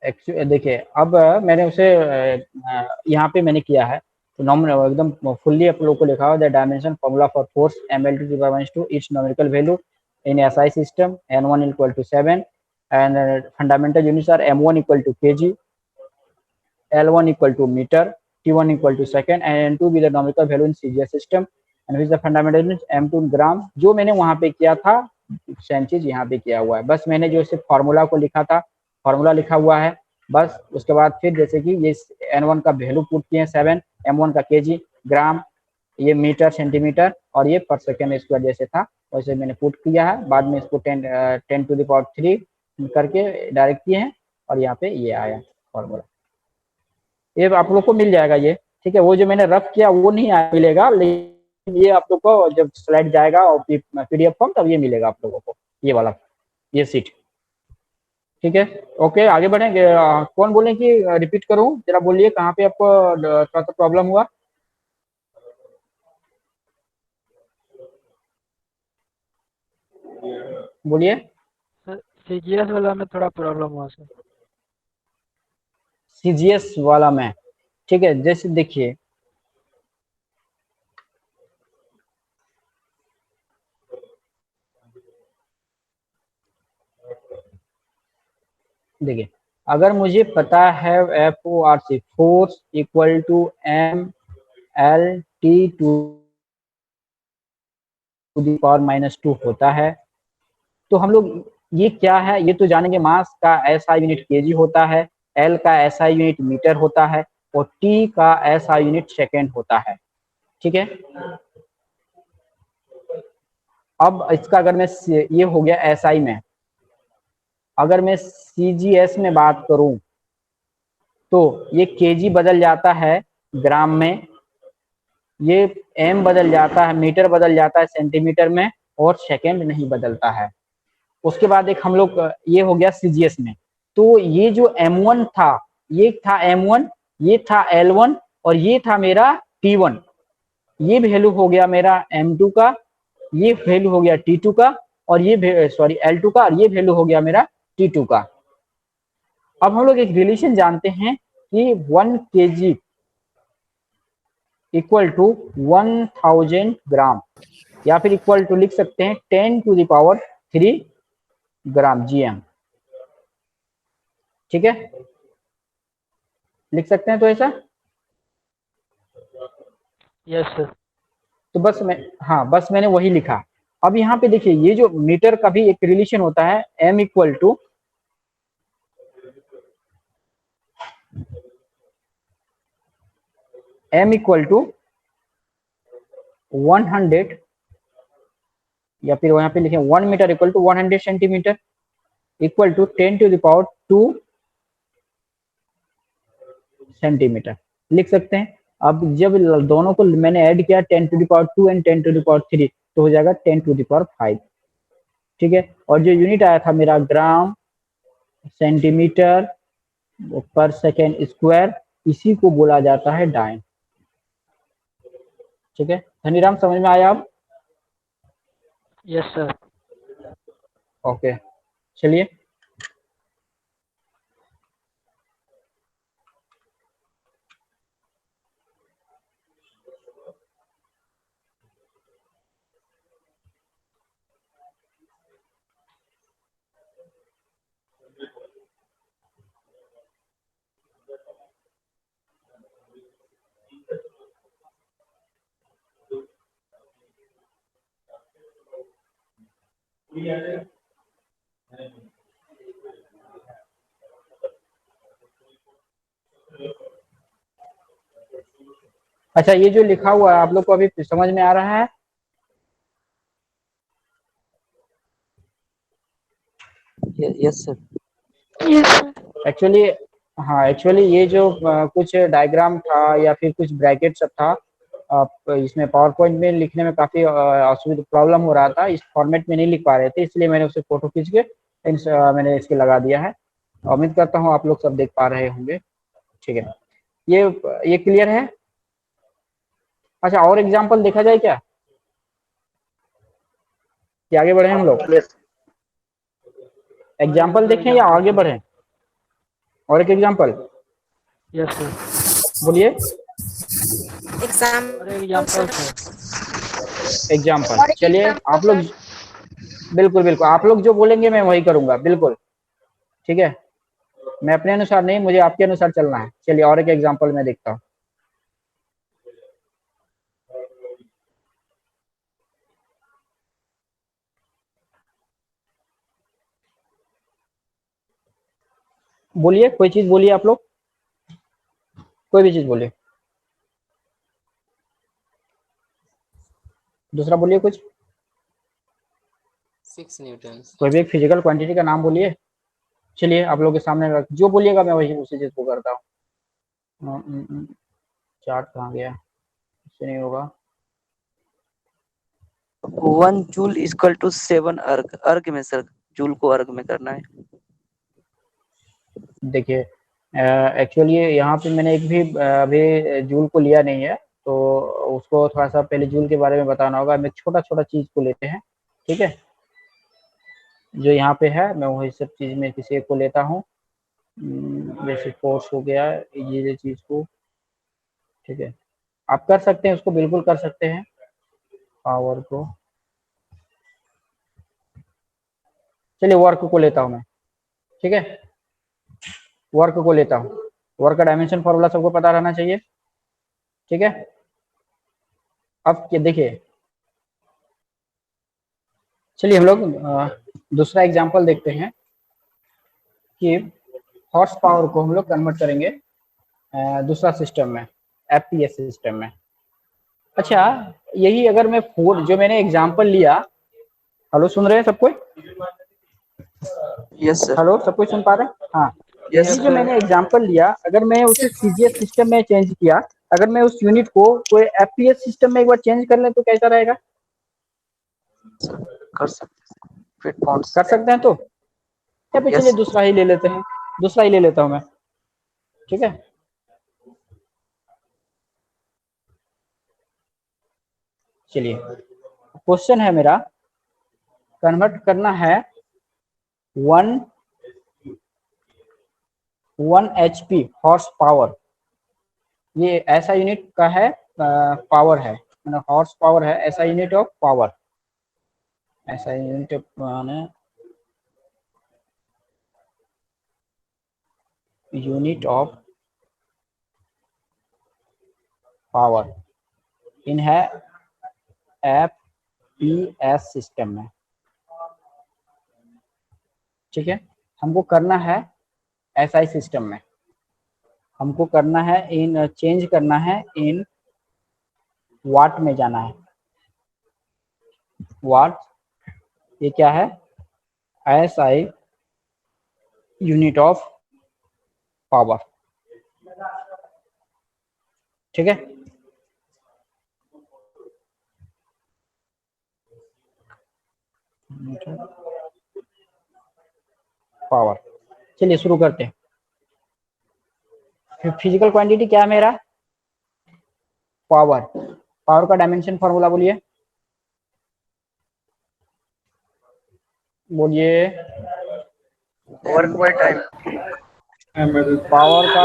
एक्चुअली देखिए अब मैंने उसे यहाँ पे मैंने किया है, तो नॉमिनल एकदम फुल्ली आप लोगों को लिखा हुआ the dimension formula for force ML2 its numerical value in SI system N1 equal to 7 and fundamental units are M1 equal to kg, L1 equal to metre, T1 equal to second and N2 भी the numerical value in CGS system and which the fundamental units M2 gram. जो मैंने वहाँ पे किया था same चीज यहाँ पे किया हुआ है, बस मैंने जो सिर्फ फार्मूला को लिखा था, फार्मूला लिखा हुआ है बस। उसके बाद फिर जैसे कि ये N1 का वैल्यू पुट किए 7, M1 का kg, ग्राम, ये मीटर सेंटीमीटर, और ये पर सेकेंड स्क्वायर जैसे था वैसे मैंने पुट किया है। बाद में इसको 10 टू द पावर 3 करके डायरेक्ट किए हैं, और यहाँ पे ये आया फॉर्मूला। ये आप लोग को मिल जाएगा ये, ठीक है। वो जो मैंने रफ किया वो नहीं मिलेगा, लेकिन ये आप लोग को जब स्लाइड जाएगा और PDF फॉर्म तब ये मिलेगा आप लोगों को, ये वाला ये सीट। ठीक है, ओके आगे बढ़ेंगे। कौन बोले कि रिपीट करूं, जरा बोलिए कहाँ पे आपको थोड़ा सा प्रॉब्लम हुआ। बोलिए। सर सीजीएस वाला में थोड़ा प्रॉब्लम हुआ सर। सीजीएस वाला में, ठीक है, जैसे देखिए देखिए, अगर मुझे पता है F O R C force equal to M L T to the power -2 होता है, तो हम लोग ये क्या है ये तो जानेंगे। मास का एसआई यूनिट केजी होता है, एल का एसआई यूनिट मीटर होता है और टी का एसआई यूनिट सेकेंड होता है। ठीक है, अब इसका अगर मैं ये हो गया एसआई में, अगर मैं सीजीएस में बात करूं तो ये केजी बदल जाता है ग्राम में, ये एम बदल जाता है, मीटर बदल जाता है सेंटीमीटर में, और सेकेंड नहीं बदलता है। उसके बाद एक हम लोग ये हो गया सीजीएस में, तो ये जो M1 था, ये था M1, ये था L1 और ये था मेरा T1, ये वैल्यू हो गया मेरा M2 का, ये वैल्यू हो गया T2 का, और ये सॉरी L2 का, और ये वैल्यू हो गया मेरा T2 का। अब हम लोग एक रिलेशन जानते हैं कि 1 kg इक्वल टू 1000 ग्राम, या फिर इक्वल टू लिख सकते हैं 10⁻³ ग्राम GM। ठीक है, लिख सकते हैं तो ऐसा। Yes sir. तो बस बस मैंने वही लिखा। अब यहाँ पे देखिए, ये जो मीटर का भी एक रिलेशन होता है, M equal to M equal to 100, या फिर वहां पे लिखे 1 metre equal to 100 centimetre equal to 10⁻² centimetre लिख सकते हैं। अब जब दोनों को मैंने ऐड किया 10⁻² एंड 10⁻³ तो हो जाएगा 10⁵। ठीक है, और जो यूनिट आया था मेरा ग्राम सेंटीमीटर पर सेकेंड स्क्वायर, इसी को बोला जाता है डाइन। ठीक है, धनीराम समझ में आया अब। Yes sir. ओके, चलिए अच्छा, ये जो लिखा हुआ है आप लोग को अभी समझ में आ रहा है। Yes sir. Yes sir. Actually हाँ, एक्चुअली ये जो कुछ डायग्राम था या फिर कुछ ब्रैकेट सब था, इसमें पावर पॉइंट में लिखने में काफी असुविधा प्रॉब्लम हो रहा था, इस फॉर्मेट में नहीं लिख पा रहे थे, इसलिए मैंने उसे फोटो खींच के मैंने इसके लगा दिया है। उम्मीद करता हूँ आप लोग सब देख पा रहे होंगे। ठीक है, ये क्लियर है। अच्छा, और एग्जाम्पल देखा जाए क्या, कि आगे बढ़े हम लोग, एग्जाम्पल देखें या आगे बढ़े। और एक एग्जाम्पल यस सर। बोलिए। और एग्जांपल सर। एग्जाम्पल चलिए, आप लोग बिल्कुल बिल्कुल आप लोग जो बोलेंगे मैं वही करूंगा, बिल्कुल ठीक है। मैं अपने अनुसार नहीं, मुझे आपके अनुसार चलना है। चलिए और एक एग्जाम्पल मैं देखता हूँ। बोलिए, कोई चीज बोलिए आप लोग, कोई भी चीज बोलिए, दूसरा बोलिए कुछ, 6 न्यूटन। कोई भी एक फिजिकल क्वांटिटी का नाम बोलिए। चलिए आप लोग के सामने जो बोलिएगा मैं वही उसी चीज को करता हूँ। चार्ट कहाँ गया, इससे नहीं होगा। 1 जूल इक्वल टू 7 अर्ग। अर्ग में सर, जूल को अर्ग में करना है। देखिए एक्चुअली यहाँ पे मैंने एक भी अभी जूल को लिया नहीं है, तो उसको थोड़ा सा पहले जूल के बारे में बताना होगा। मैं छोटा छोटा चीज को लेते हैं, ठीक है। जो यहाँ पे है मैं वही सब चीज में किसी एक को लेता हूँ। जैसे फोर्स हो गया ये चीज को, ठीक है। आप कर सकते हैं, उसको बिल्कुल कर सकते हैं पावर को। चलिए वर्क को लेता हूँ मैं, ठीक है। वर्क को लेता हूँ। वर्क का डायमेंशन फॉर्मूला सबको पता रहना चाहिए, ठीक है। अब ये देखिए, चलिए हम लोग दूसरा एग्जांपल देखते हैं कि हॉर्स पावर को हम लोग कन्वर्ट करेंगे दूसरा सिस्टम में, एफपीएस सिस्टम में। अच्छा, यही अगर मैं फोर जो मैंने एग्जांपल लिया, हेलो सुन रहे हैं सब कोई? Yes sir. हेलो, सब कोई सुन पा रहे हैं? हाँ, यस यही सर। जो मैंने एग्जांपल लिया, अगर मैं उसे सीजीएस सिस्टम में चेंज किया, अगर मैं उस यूनिट को कोई एफपीएस सिस्टम में एक बार चेंज कर लें तो कैसा रहेगा? कर सकते हैं, फिट पॉइंट्स। कर सकते हैं तो या फिर चलिए यस। दूसरा ही ले लेते हैं, दूसरा ही ले लेता हूं मैं, ठीक है। चलिए क्वेश्चन है मेरा, कन्वर्ट करना है 1 HP हॉर्स पावर, ये ऐसा यूनिट का है, पावर है, मतलब हॉर्स पावर है, ऐसा यूनिट ऑफ पावर, ऐसा unit of unit of power in है एफपीएस सिस्टम में, ठीक है। हमको करना है एसआई सिस्टम में, हमको करना है इन चेंज करना है इन वाट में जाना है। वाट ये क्या है? एसआई यूनिट ऑफ पावर, ठीक है। पावर, चलिए शुरू करते हैं। फिजिकल क्वांटिटी क्या है मेरा? पावर। पावर का डायमेंशन फॉर्मूला बोलिए, बोलिए। Work by time. पावर का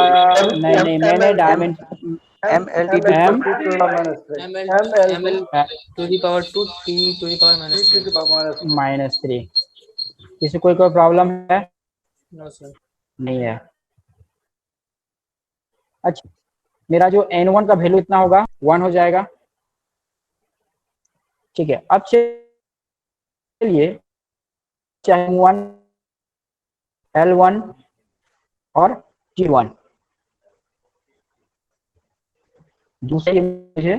नहीं नहीं, मैंने dimension M L T M ml to the power 2 t to the power minus 3. -3। किसी कोई प्रॉब्लम है? No sir. नहीं है। अच्छा, मेरा जो n1 का वैल्यू इतना होगा 1 हो जाएगा, ठीक है। अब चलिए चाहे 1 L1 और T1 दूसरे मुझे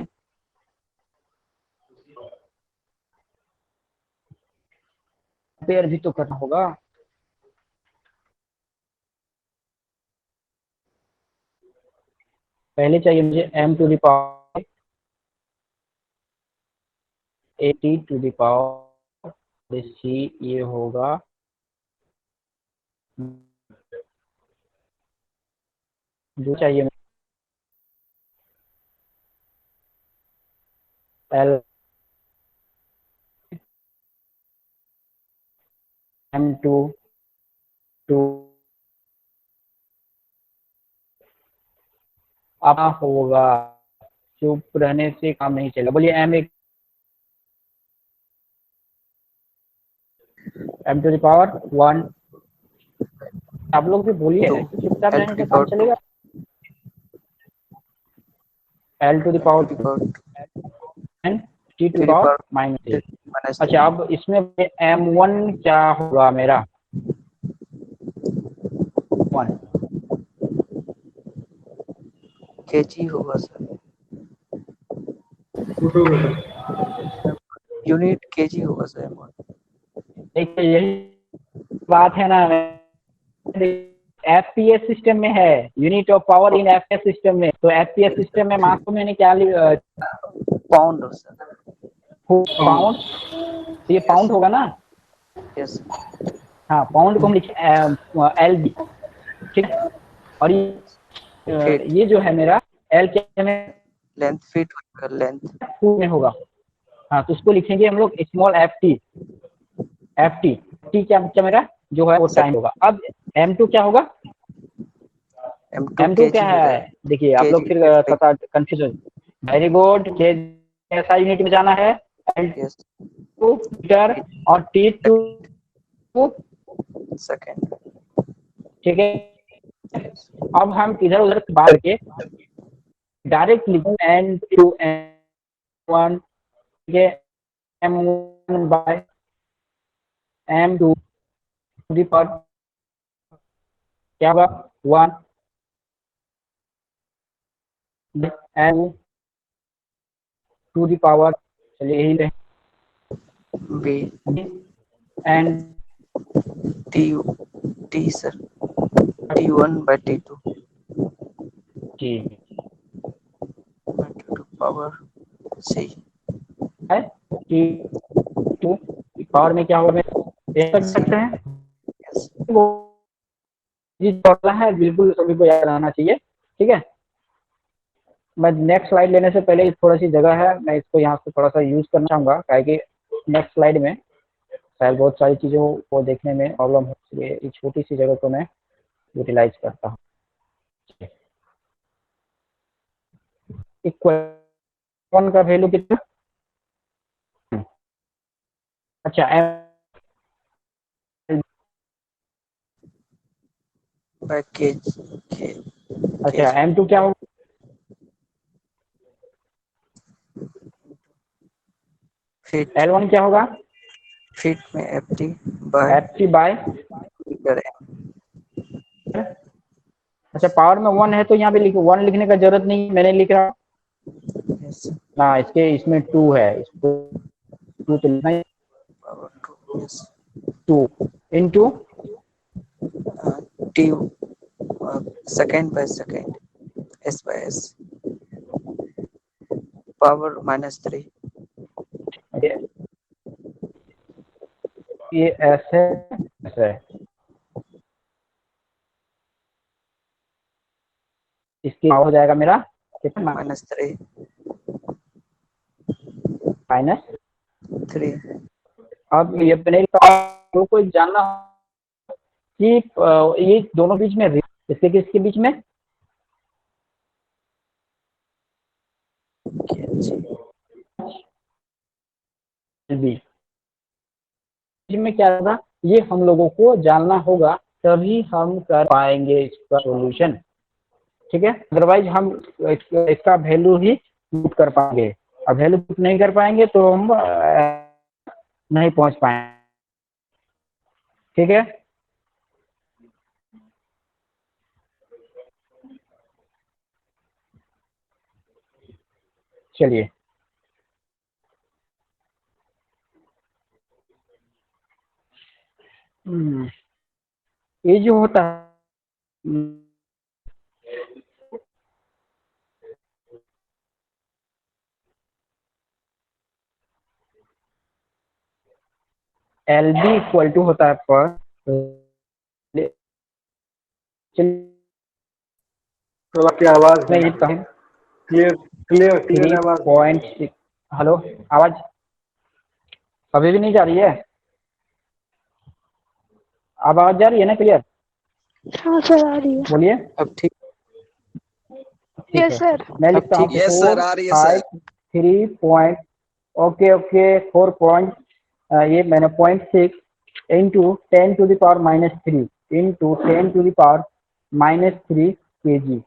पेयर भी तो करना होगा। पहले चाहिए मुझे m to the power 80 to the power c, ये होगा जो चाहिए L m2 2 अब होगा, चुप रहने से काम नहीं चलेगा। बोलिए m टू द पावर 1। आप लोग भी बोलिए, तो चुपचाप एल रहने टू से द काम पावर चलेगा। L to the power n t to the power -3। Minus अच्छा, अब इसमें m1 क्या होगा मेरा? 1 केजी होगा सर। फुट यूनिट केजी होगा सर एम1। देखिए यही बात है ना, एफपीएस सिस्टम में है, unit of power in FPS system में। तो एफपीएस सिस्टम में मास को मैंने क्या पाउंड सर। पाउंड, ये पाउंड होगा ना? यस। हाँ, पाउंड को हम लिखे एलबी, ठीक। और फीट ये जो है मेरा एल क्या में लेंथ फीट लेंथ फुट में होगा। हाँ, तो उसको लिखेंगे हम लोग स्मॉल एफ टी क्या क्या मेरा जो है वो टाइम होगा। अब M2 क्या होगा? M2 M2 क्या kg हो है? जाएगा। देखिए आप लोग kg फिर फीट पता कंफ्यूजन। Very good. के ऐसा यूनिट में जाना है यस L2 मीटर और T2 सेकंड। ठीक है। अब हम इधर उधर बाहर के डायरेक्ट लिखें N2 M1 ठीक है, M1 by M2 to the power क्या होगा 1 M टू दी पावर, चलिए यही ले B and T T sir T1 by T2 जी पावर C है T2 पावर में क्या होगा देख सकते हैं। यस वो चीज पढ़ना है बिल्कुल सभी को याद रहना चाहिए। ठीक है, मैं नेक्स्ट स्लाइड लेने से पहले थोड़ी सी जगह है, मैं इसको यहाँ से थोड़ा सा यूज करना चाहूँगा कि नेक्स्ट स्लाइड में शायद बहुत सारी चीज़ों को देखने में प्रॉब्लम हो, इसलिए इस छोटी सी जगह को मैं यूटिलाइज करता हूँ। इक्वेशन का वैल्यू कितना? अच्छा by kg अच्छा M2 क्या होगा? फीट L1 क्या होगा? फीट में FT by FT by metre अच्छा पावर में 1 है तो यहाँ पे लिखो 1 लिखने का जरूरत नहीं, मैंने लिख रहा यस ना, इसके इसमें 2 है, इसको 2 तो लिखना ही power 2 yes 2 into T second by second S by S power -3 ये ऐसे ऐसे इसकी हो जाएगा मेरा कितना -3 -3। 3 अब ये बने तो कोई जानना कि ये दोनों बीच में इसके किसके बीच में kg बीच में क्या होगा ये हम लोगों को जानना होगा, तभी हम कर पाएंगे इसका सॉल्यूशन। ठीक है, अदरवाइज हम इसका वैल्यू ही पुट कर पाएंगे, और वैल्यू पुट नहीं कर पाएंगे तो हम नहीं पहुंच पाएंगे। ठीक है, चलिए ये जो होता है एल बी इक्वल टू होता है पर तो आपकी आवाज मैं ये कहूँ क्लियर आवाज 3.6 हेलो, आवाज अभी भी नहीं जा रही है? अब आवाज जा रही है ना क्लियर? हाँ सर आ रही है। बोलिए। अब ठीक ठीक यस है, सर। मैं अब लिखता हूँ ठीक यस सर, आ रही है sir. 3 point okay okay 4 point ये मैंने 0.6 into 10 to the power -3 into 10 to the power -3 kg,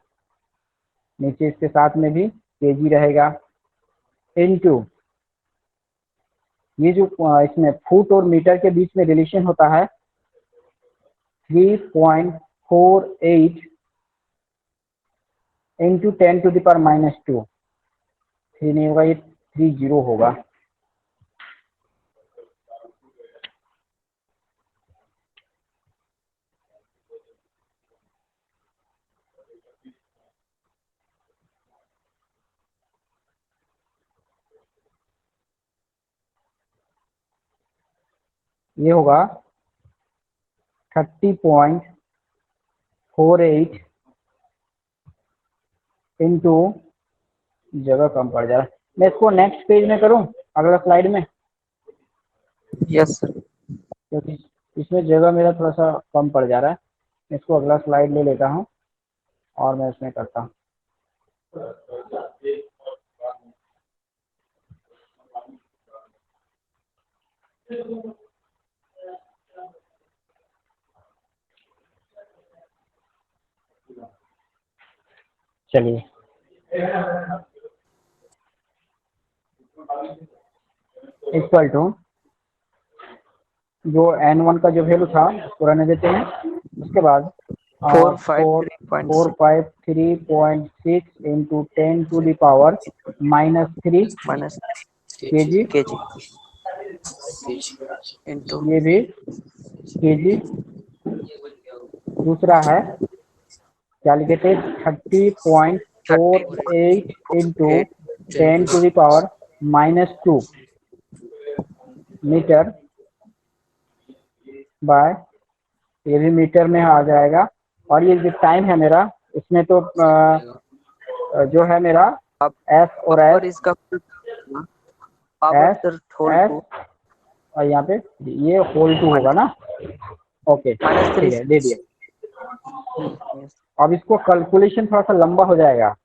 नीचे इसके साथ में भी kg रहेगा, इंटू ये जो इसमें फुट और मीटर के बीच में रिलेशन होता है 3.48 इंटू 10 टू द पावर -2, 3 नहीं होगा, ये 30 होगा। ये होगा 30.4 48 इंटू, जगह कम पड़ जा रहा है, मैं इसको नेक्स्ट पेज में करूं, अगला स्लाइड में, Yes, sir. क्योंकि इसमें जगह मेरा थोड़ा सा कम पड़ जा रहा है। इसको अगला स्लाइड ले लेता हूं और मैं इसमें करता हूं। चलिए, इक्वल टू जो n1 का जो वैल्यू था उसको रहने देते हैं, उसके बाद 453.6 into 10 to the power -3 minus kg, kg into ये भी kg। दूसरा है क्या लिखे थे, 30.48 into 10 to the power -2 metre by, ये भी मीटर में आ जाएगा। और ये जो टाइम है मेरा, इसमें तो जो है मेरा एस और और एस इसका पावर सर होल एस, 2 और यहाँ पे ये होल 2 होगा ना। ओके -3 ठीक है, दे दिया। yes. अब इसको कैलकुलेशन थोड़ा सा लंबा हो जाएगा,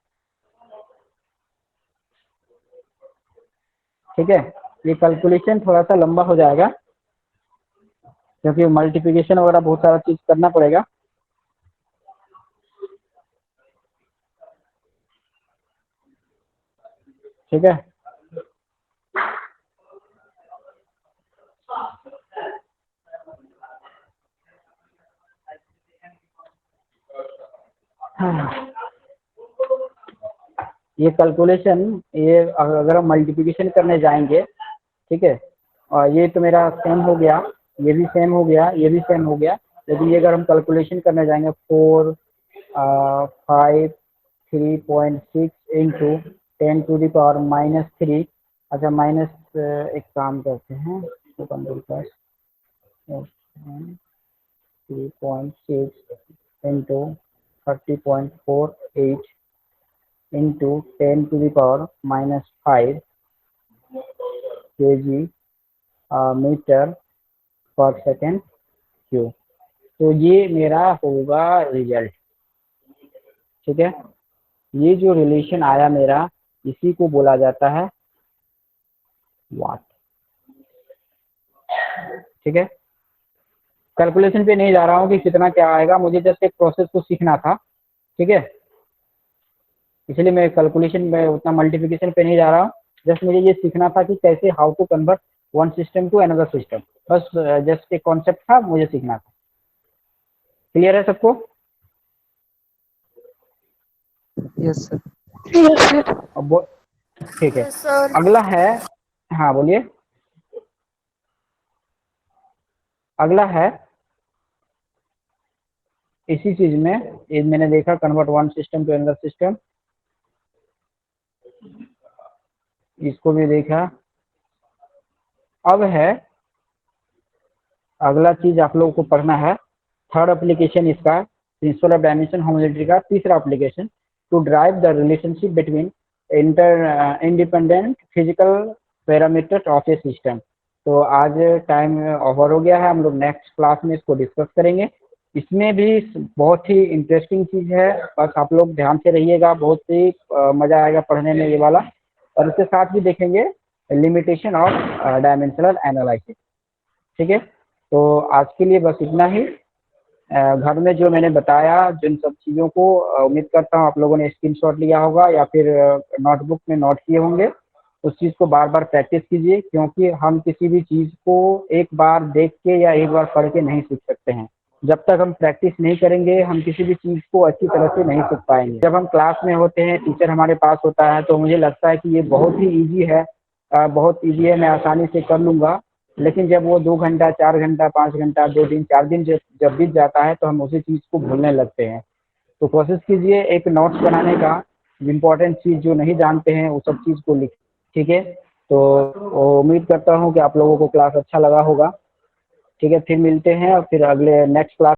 ठीक है, ये कैलकुलेशन थोड़ा सा लंबा हो जाएगा क्योंकि मल्टीप्लिकेशन वगैरह बहुत सारा चीज करना पड़ेगा। ठीक है, ये कैलकुलेशन, ये अगर हम मल्टीप्लिकेशन करने जाएंगे, ठीक है, और ये तो मेरा सेम हो गया, ये भी सेम हो गया, ये भी सेम हो गया, लेकिन ये अगर हम कैलकुलेशन करने जाएंगे 453.6 इंटू 10 टू द पावर -3, अच्छा माइनस, एक काम करते हैं, 3.6 into 30.48 into 10 to the power -5 kg metre पर सेकेंड क्यूब। तो ये मेरा होगा रिजल्ट। ठीक है, ये जो रिलेशन आया मेरा, इसी को बोला जाता है वाट। ठीक है, कैलकुलेशन पे नहीं जा रहा हूँ कि कितना क्या आएगा, मुझे जस्ट एक प्रोसेस को सीखना था। ठीक है, इसलिए मैं कैलकुलेशन में उतना मल्टीप्लिकेशन पे नहीं जा रहा हूँ, जस्ट मुझे ये सीखना था कि कैसे how to convert one system to another system, बस जस्ट एक कॉन्सेप्ट था, मुझे सीखना था। क्लियर है सबको? yes sir. Yes sir. अब ठीक है, अगला है, हाँ बोलिए, अगला है इसी चीज में, ये मैंने देखा convert one system to another system, इसको भी देखा। अब है अगला चीज आप लोगों को पढ़ना है, थर्ड एप्लीकेशन इसका, प्रिंसिपल ऑफ डायमेंशन होमोजेनिटी का तीसरा application, to drive the relationship between independent physical parameters of a system. तो आज टाइम ओवर हो गया है, हम लोग नेक्स्ट क्लास में इसको डिस्कस करेंगे। इसमें भी बहुत ही इंटरेस्टिंग चीज है, बस आप लोग ध्यान से रहिएगा, बहुत ही मजा आएगा पढ़ने में ये वाला। और इसके साथ भी देखेंगे लिमिटेशन ऑफ डायमेंशनल एनालिसिस। ठीक है, तो आज के लिए बस इतना ही। घर में जो मैंने बताया जिन सब चीज़ों को, उम्मीद करता हूँ आप लोगों ने स्क्रीनशॉट लिया होगा या फिर नोटबुक में नोट किए होंगे। उस चीज़ को बार बार प्रैक्टिस कीजिए, क्योंकि हम किसी भी चीज़ को एक बार देख के या एक बार पढ़ के नहीं सीख सकते हैं। जब तक हम प्रैक्टिस नहीं करेंगे, हम किसी भी चीज़ को अच्छी तरह से नहीं सीख पाएंगे। जब हम क्लास में होते हैं, टीचर हमारे पास होता है, तो मुझे लगता है कि ये बहुत ही ईजी है, बहुत ईजी है, मैं आसानी से कर लूँगा। लेकिन जब वो 2 घंटा, 4 घंटा, 5 घंटा, 2 दिन, 4 दिन जब बीत जाता है, तो हम उसी चीज़ को भूलने लगते हैं। तो कोशिश कीजिए एक नोट्स बनाने का, इम्पोर्टेंट चीज़ जो नहीं जानते हैं वो सब चीज़ को लिख। ठीक है, तो उम्मीद करता हूँ कि आप लोगों को क्लास अच्छा लगा होगा। ठीक है, फिर मिलते हैं और फिर अगले नेक्स्ट क्लास